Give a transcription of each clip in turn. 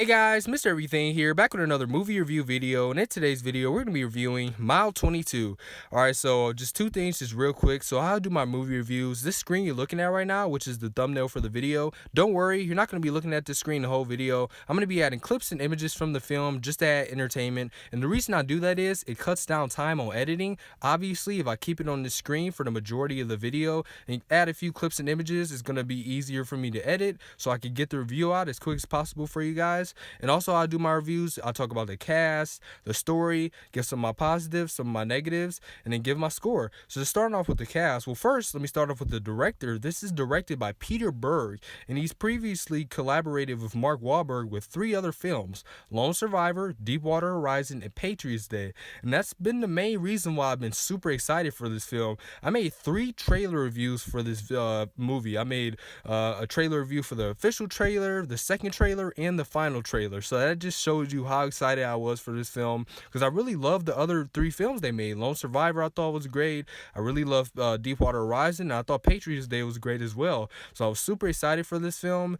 Hey guys, Mr. Everything here, back with another movie review video, and in today's video, we're going to be reviewing Mile 22. Alright, so just two things, just real quick. So how I do my movie reviews, this screen you're looking at right now, which is the thumbnail for the video, don't worry, you're not going to be looking at this screen the whole video. I'm going to be adding clips and images from the film just to add entertainment, and the reason I do that is, it cuts down time on editing. Obviously, if I keep it on the screen for the majority of the video, and add a few clips and images, it's going to be easier for me to edit, so I can get the review out as quick as possible for you guys. And also, I do my reviews. I talk about the cast, the story, give some of my positives, some of my negatives, and then give my score. So starting off with the cast, well, first let me start off with the director. This is directed by Peter Berg, and he's previously collaborated with Mark Wahlberg with 3 other films: Lone Survivor, Deepwater Horizon, and Patriots Day. And that's been the main reason why I've been super excited for this film. I made 3 trailer reviews for this movie. I made a trailer review for the official trailer, the second trailer, and the final trailer. So that just shows you how excited I was for this film, because I really loved the other 3 films they made. Lone Survivor I thought was great. I really loved Deepwater Horizon, and I thought Patriots Day was great as well. So I was super excited for this film,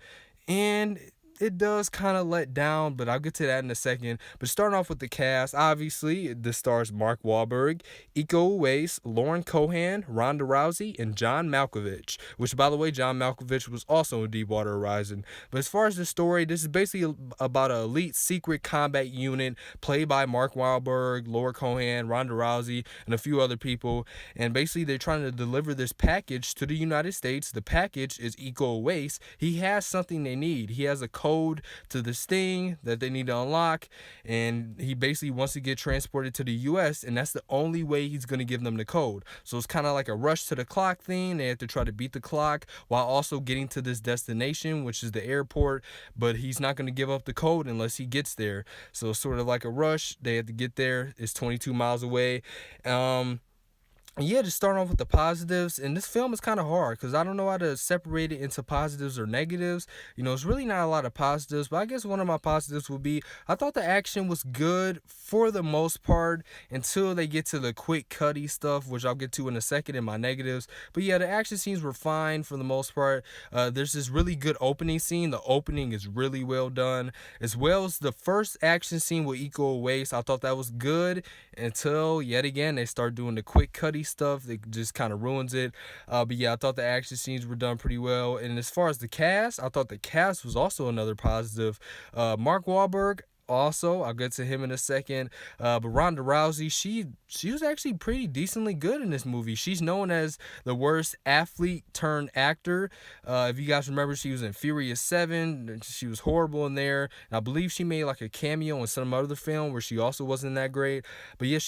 and it does kind of let down, but I'll get to that in a second. But starting off with the cast, obviously, this stars Mark Wahlberg, Iko Uwais, Lauren Cohan, Ronda Rousey, and John Malkovich, which, by the way, John Malkovich was also in Deepwater Horizon. But as far as the story, this is basically about an elite secret combat unit played by Mark Wahlberg, Lauren Cohan, Ronda Rousey, and a few other people. And basically, they're trying to deliver this package to the United States. The package is Iko Uwais. He has something they need. He has a code to this thing that they need to unlock, and he basically wants to get transported to the US, and that's the only way he's going to give them the code. So it's kind of like a rush to the clock thing. They have to try to beat the clock while also getting to this destination, which is the airport, but he's not going to give up the code unless he gets there. So it's sort of like a rush. They have to get there. It's 22 miles away. Yeah, just starting off with the positives, and this film is kind of hard because I don't know how to separate it into positives or negatives. It's really not a lot of positives, but I guess one of my positives would be I thought the action was good for the most part until they get to the quick cutty stuff, which I'll get to in a second in my negatives. But yeah, the action scenes were fine for the most part. There's this really good opening scene. The opening is really well done, as well as the first action scene with Iko Uwais. I thought that was good until, yet again, they start doing the quick cutty stuff that just kind of ruins it. But yeah, I thought the action scenes were done pretty well. And as far as the cast, I thought the cast was also another positive. Mark Wahlberg, also, I'll get to him in a second. But Ronda Rousey, she was actually pretty decently good in this movie. She's known as the worst athlete turned actor. If you guys remember, she was in Furious 7. She was horrible in there. And I believe she made like a cameo in some other film where she also wasn't that great. But yeah,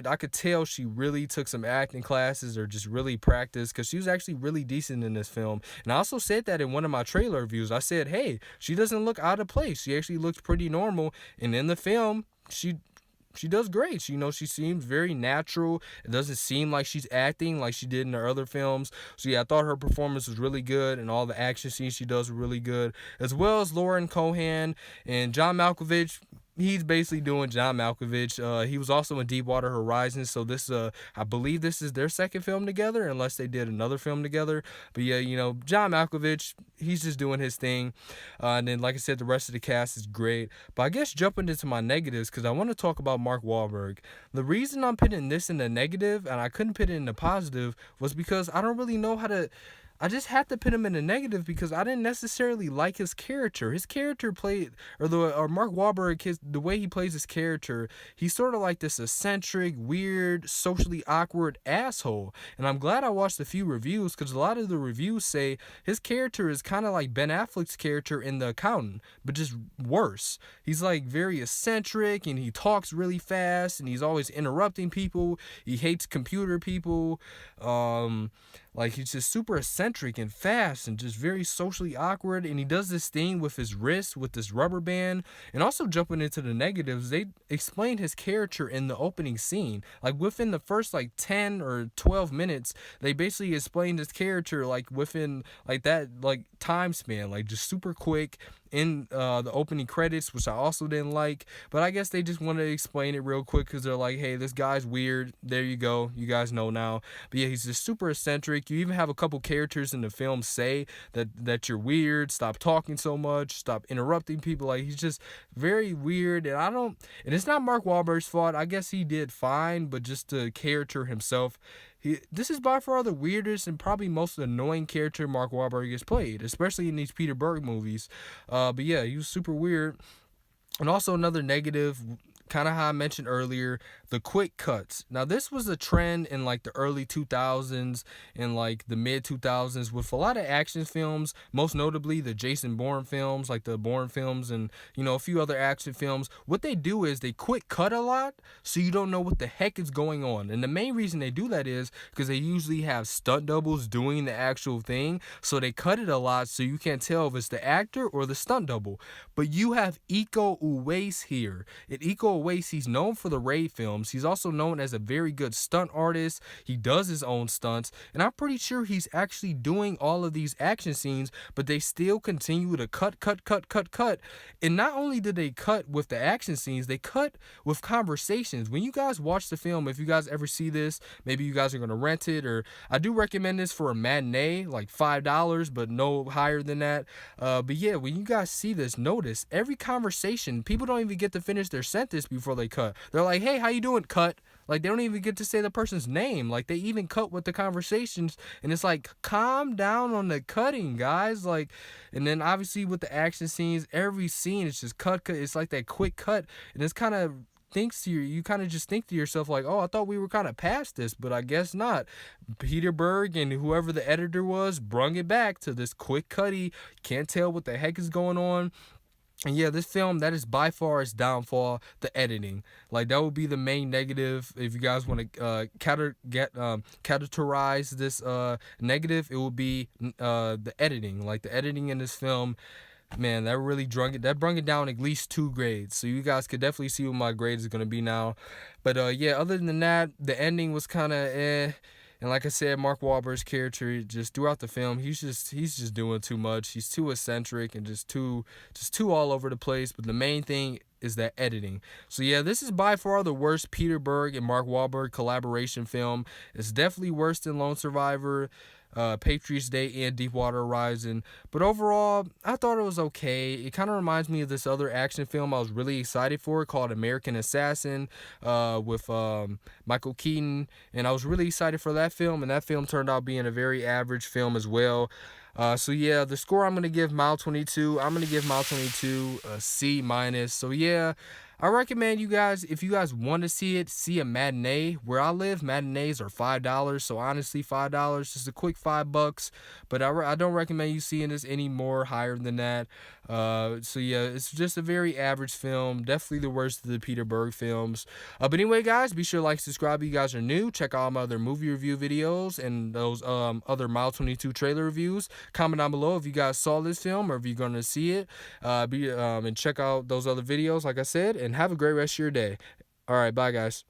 I could tell she really took some acting classes or just really practiced, because she was actually really decent in this film. And I also said that in one of my trailer reviews. I said, hey, she doesn't look out of place. She actually looks pretty normal. And in the film, she does great. She seems very natural. It doesn't seem like she's acting like she did in her other films. So yeah, I thought her performance was really good, and all the action scenes she does were really good, as well as Lauren Cohan and John Malkovich. He's basically doing John Malkovich. He was also in Deepwater Horizon, so I believe this is their second film together, unless they did another film together. But yeah, John Malkovich, he's just doing his thing. And then, like I said, the rest of the cast is great. But I guess jumping into my negatives, because I want to talk about Mark Wahlberg. The reason I'm putting this in the negative, and I couldn't put it in the positive, was because I don't really know how to. I just had to put him in a negative because I didn't necessarily like his character. His character or Mark Wahlberg, the way he plays his character, he's sort of like this eccentric, weird, socially awkward asshole. And I'm glad I watched a few reviews, because a lot of the reviews say his character is kind of like Ben Affleck's character in The Accountant, but just worse. He's like very eccentric, and he talks really fast, and he's always interrupting people. He hates computer people. Like, he's just super eccentric and fast and just very socially awkward. And he does this thing with his wrist, with this rubber band. And also, jumping into the negatives, they explained his character in the opening scene. Like, within the first, 10 or 12 minutes, they basically explained his character, within, that, time span. Just super quick. in the opening credits, which I also didn't like. But I guess they just want to explain it real quick because they're like, hey, this guy's weird. There you go. You guys know now. But yeah, he's just super eccentric. You even have a couple characters in the film say that you're weird. Stop talking so much. Stop interrupting people. Like, he's just very weird. And it's not Mark Wahlberg's fault. I guess he did fine, but just the character himself, this is by far the weirdest and probably most annoying character Mark Wahlberg has played, especially in these Peter Berg movies. But yeah, he was super weird. And also another negative, kind of how I mentioned earlier, the quick cuts. Now this was a trend in like the early 2000s and like the mid 2000s with a lot of action films, most notably the Jason Bourne films, like the Bourne films and a few other action films. What they do is they quick cut a lot so you don't know what the heck is going on. And the main reason they do that is because they usually have stunt doubles doing the actual thing. So they cut it a lot so you can't tell if it's the actor or the stunt double. But you have Iko Uwais here. And Iko Uwais, he's known for the Raid films. He's also known as a very good stunt artist. He does his own stunts. And I'm pretty sure he's actually doing all of these action scenes, but they still continue to cut. And not only did they cut with the action scenes, they cut with conversations. When you guys watch the film, if you guys ever see this, maybe you guys are going to rent it, or I do recommend this for a matinee, like $5, but no higher than that. But yeah, when you guys see this, notice every conversation, people don't even get to finish their sentence before they cut. They're like, hey, how you doing? Cut. Like, they don't even get to say the person's name. Like, they even cut with the conversations, and it's like, calm down on the cutting, guys. Like, and then obviously with the action scenes, every scene is just cut. It's like that quick cut, and it's kind of you kind of just think to yourself like, oh, I thought we were kind of past this, but I guess not. Peter Berg and whoever the editor was brung it back to this quick cutty. Can't tell what the heck is going on. And yeah, this film, that is by far its downfall, the editing. Like, that would be the main negative. If you guys want to categorize this negative, it would be the editing. Like, the editing in this film, man, that really brung it down at least 2 grades. So you guys could definitely see what my grade is going to be now. But yeah, other than that, the ending was kind of eh. And like I said, Mark Wahlberg's character, just throughout the film, he's just doing too much. He's too eccentric and just too all over the place. But the main thing is that editing. So yeah, this is by far the worst Peter Berg and Mark Wahlberg collaboration film. It's definitely worse than Lone Survivor, Patriots Day, and Deepwater Horizon. But overall, I thought it was okay. It kind of reminds me of this other action film I was really excited for called American Assassin with Michael Keaton. And I was really excited for that film, and that film turned out being a very average film as well. So yeah, the score I'm going to give Mile 22, I'm going to give Mile 22 a C-. So yeah, I recommend you guys, if you guys want to see a matinee. Where I live, matinees are $5. So honestly, $5, just a quick $5. But I don't recommend you seeing this any more higher than that. So yeah, it's just a very average film. Definitely the worst of the Peter Berg films. But anyway, guys, be sure to like, subscribe if you guys are new. Check out my other movie review videos and those other Mile 22 trailer reviews. Comment down below if you guys saw this film or if you're going to see it. And check out those other videos, like I said, and have a great rest of your day. All right, bye, guys.